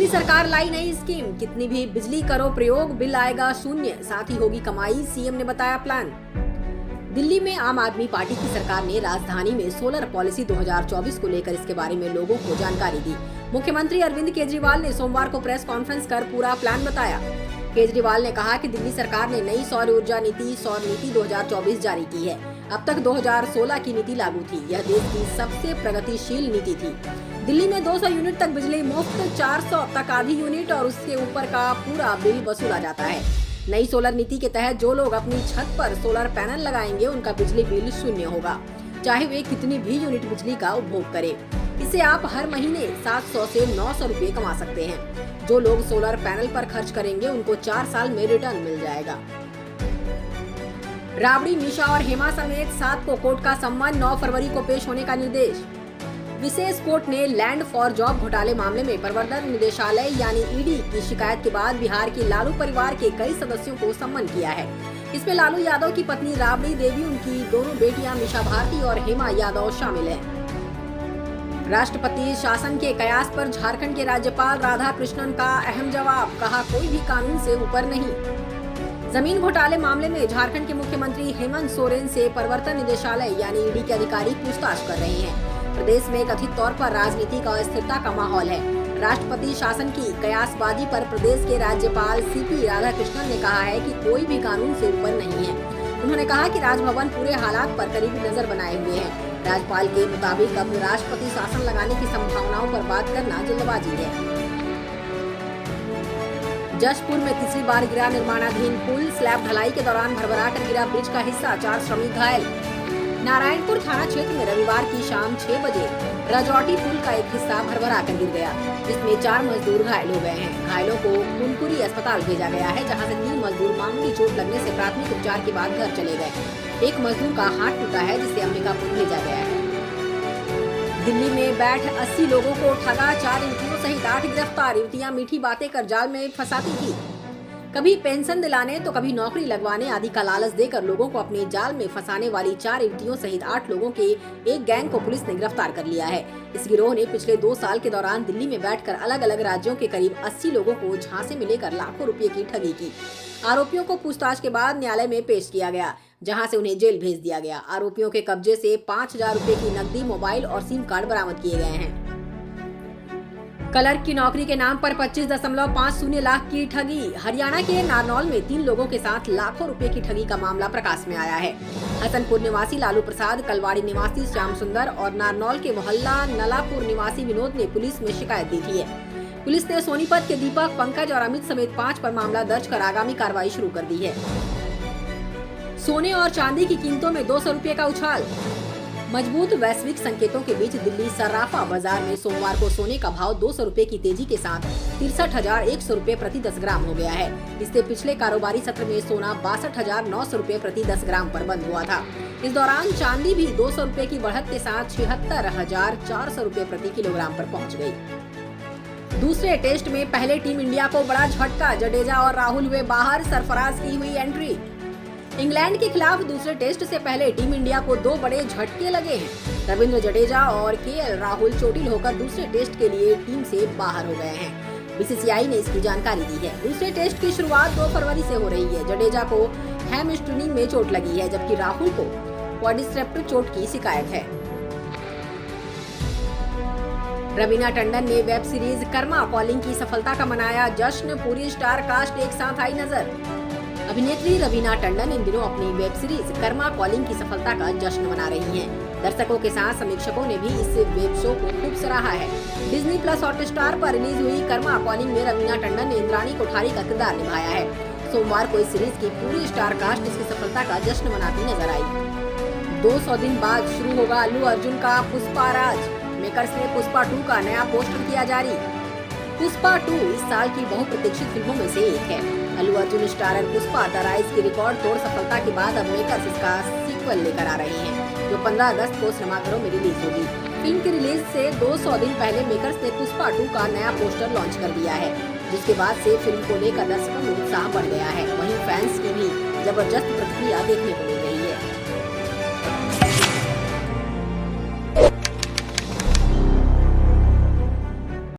सरकार लाई नई स्कीम, कितनी भी बिजली करो प्रयोग, बिल आएगा शून्य, साथ ही होगी कमाई, सीएम ने बताया प्लान। दिल्ली में आम आदमी पार्टी की सरकार ने राजधानी में सोलर पॉलिसी 2024 को लेकर इसके बारे में लोगों को जानकारी दी। मुख्यमंत्री अरविंद केजरीवाल ने सोमवार को प्रेस कॉन्फ्रेंस कर पूरा प्लान बताया। केजरीवाल ने कहा कि दिल्ली सरकार ने नई सौर ऊर्जा नीति 2024 जारी की है। अब तक 2016 की नीति लागू थी। यह देश की सबसे प्रगतिशील नीति थी। दिल्ली में 200 यूनिट तक बिजली मुफ्त, 400 तक आधी यूनिट और उसके ऊपर का पूरा बिल वसूला जाता है। नई सोलर नीति के तहत जो लोग अपनी छत पर सोलर पैनल लगाएंगे उनका बिजली बिल शून्य होगा, चाहे वे कितनी भी यूनिट बिजली का उपभोग करें। इससे आप हर महीने 700 से 900 रुपए कमा सकते हैं। जो लोग सोलर पैनल पर खर्च करेंगे उनको 4 साल में रिटर्न मिल जाएगा। राबड़ी, निशा और हेमा समेत 7 को कोर्ट का सम्मन, 9 फरवरी को पेश होने का निर्देश। विशेष कोर्ट ने लैंड फॉर जॉब घोटाले मामले में प्रवर्तन निदेशालय यानी ईडी की शिकायत के बाद बिहार के लालू परिवार के कई सदस्यों को सम्मन किया है। इसमें लालू यादव की पत्नी राबड़ी देवी, उनकी दोनों बेटियां मीशा भारती और हेमा यादव शामिल हैं। राष्ट्रपति शासन के कयास पर झारखंड के राज्यपाल राधाकृष्णन का अहम जवाब, कहा कोई भी कानून से ऊपर नहीं। जमीन घोटाले मामले में झारखंड के मुख्यमंत्री हेमंत सोरेन से प्रवर्तन निदेशालय यानी ईडी के अधिकारी पूछताछ कर रहे हैं। प्रदेश में कथित तौर पर राजनीतिक अस्थिरता का माहौल है। राष्ट्रपति शासन की कयासबाजी पर प्रदेश के राज्यपाल सीपी राधाकृष्णन ने कहा है कि कोई भी कानून से ऊपर नहीं है। उन्होंने कहा कि राजभवन पूरे हालात पर करीबी नजर बनाए हुए है। राज्यपाल के मुताबिक अब राष्ट्रपति शासन लगाने की संभावनाओं पर बात करना जल्दबाजी है। जशपुर में तीसरी बार गिरा निर्माणाधीन पुल, स्लैब ढलाई के दौरान भरभरा कर गिरा ब्रिज का हिस्सा, 4 श्रमिक घायल। नारायणपुर थाना क्षेत्र में रविवार की शाम 6 बजे रजौटी पुल का एक हिस्सा भरभरा कर गिर गया, जिसमें 4 मजदूर घायल हो गए हैं। घायलों को कुनकुरी अस्पताल भेजा गया है, जहां से 3 मजदूर मामूली चोट लगने से प्राथमिक उपचार के बाद घर चले गए। एक मजदूर का हाथ टूटा है, जिसे अंबिकापुर भेजा गया है। दिल्ली में बैठ 80 लोगों को ठगा, 4 युवतियों सहित 8 गिरफ्तार। युवतियां मीठी बातें कर जाल में फंसाती थी। कभी पेंशन दिलाने तो कभी नौकरी लगवाने आदि का लालच देकर लोगों को अपने जाल में फंसाने वाली 4 युवतियों सहित 8 लोगों के एक गैंग को पुलिस ने गिरफ्तार कर लिया है। इस गिरोह ने पिछले 2 साल के दौरान दिल्ली में बैठकर अलग अलग राज्यों के करीब 80 लोगों को झांसे में लेकर लाखों रुपए की ठगी की। आरोपियों को पूछताछ के बाद न्यायालय में पेश किया गया, जहां से उन्हें जेल भेज दिया गया। आरोपियों के कब्जे से 5000 रुपए की नकदी, मोबाइल और सिम कार्ड बरामद किए गए हैं। क्लर्क की नौकरी के नाम पर 25.50 लाख की ठगी। हरियाणा के नारनौल में 3 लोगों के साथ लाखों रुपए की ठगी का मामला प्रकाश में आया है। हसनपुर निवासी लालू प्रसाद, कलवाड़ी निवासी श्याम सुंदर और नारनौल के मोहल्ला नलापुर निवासी विनोद ने पुलिस में शिकायत दी थी। पुलिस ने सोनीपत के दीपक, पंकज और अमित समेत 5 पर मामला दर्ज कर आगामी कार्रवाई शुरू कर दी है। सोने और चांदी की कीमतों में 200 रुपए का उछाल। मजबूत वैश्विक संकेतों के बीच दिल्ली सर्राफा बाजार में सोमवार को सोने का भाव 200 रुपए की तेजी के साथ 63,100 रुपए प्रति 10 ग्राम हो गया है। इससे पिछले कारोबारी सत्र में सोना 62,900 रुपए प्रति 10 ग्राम पर बंद हुआ था। इस दौरान चांदी भी 200 रुपए की बढ़त के साथ 76,400 रुपए प्रति किलोग्राम पर पहुंच गई। दूसरे टेस्ट में पहले टीम इंडिया को बड़ा झटका, जडेजा और राहुल हुए बाहर, सरफराज की हुई एंट्री। इंग्लैंड के खिलाफ दूसरे टेस्ट से पहले टीम इंडिया को 2 बड़े झटके लगे हैं। रविंद्र जडेजा और केएल राहुल चोटिल होकर दूसरे टेस्ट के लिए टीम से बाहर हो गए हैं। बीसीसीआई ने इसकी जानकारी दी है। दूसरे टेस्ट की शुरुआत 2 फरवरी से हो रही है। जडेजा को हैमस्ट्रिंग में चोट लगी है, जबकि राहुल को क्वाड्रिसेप्स चोट की शिकायत है। रवीना टंडन ने वेब सीरीज कर्मा कॉलिंग की सफलता का मनाया जश्न। पूरी स्टार कास्ट एक साथ आई नजर। अभिनेत्री रवीना टंडन इन दिनों अपनी वेब सीरीज कर्मा कॉलिंग की सफलता का जश्न मना रही हैं। दर्शकों के साथ समीक्षकों ने भी इस वेब शो को खूब सराहा है। डिज्नी प्लस हॉटस्टार पर रिलीज हुई कर्मा कॉलिंग में रवीना टंडन ने इंद्राणी कोठारी का किरदार निभाया है। सोमवार को इस सीरीज की पूरी स्टार कास्ट इसकी सफलता का जश्न मनाती नजर आई। 200 दिन बाद शुरू होगा अल्लू अर्जुन का पुष्पा राज। मेकर्स ने पुष्पा 2 का नया पोस्टर किया जारी। पुष्पा 2 इस साल की बहुप्रतीक्षित फिल्मों में से एक है। Allu Arjun starrer Pushpa The Rise की रिकॉर्ड तोड़ सफलता के बाद अब मेकर्स इसका सीक्वल लेकर आ रहे हैं, जो 15 अगस्त को सिनेमाघरों में रिलीज होगी। फिल्म की रिलीज से 200 दिन पहले मेकर्स ने पुष्पा 2 का नया पोस्टर लॉन्च कर दिया है, जिसके बाद से फिल्म को लेकर दर्शकों में उत्साह बढ़ गया है। वहीं फैंस की भी जबरदस्त प्रतिक्रिया देखने को मिली।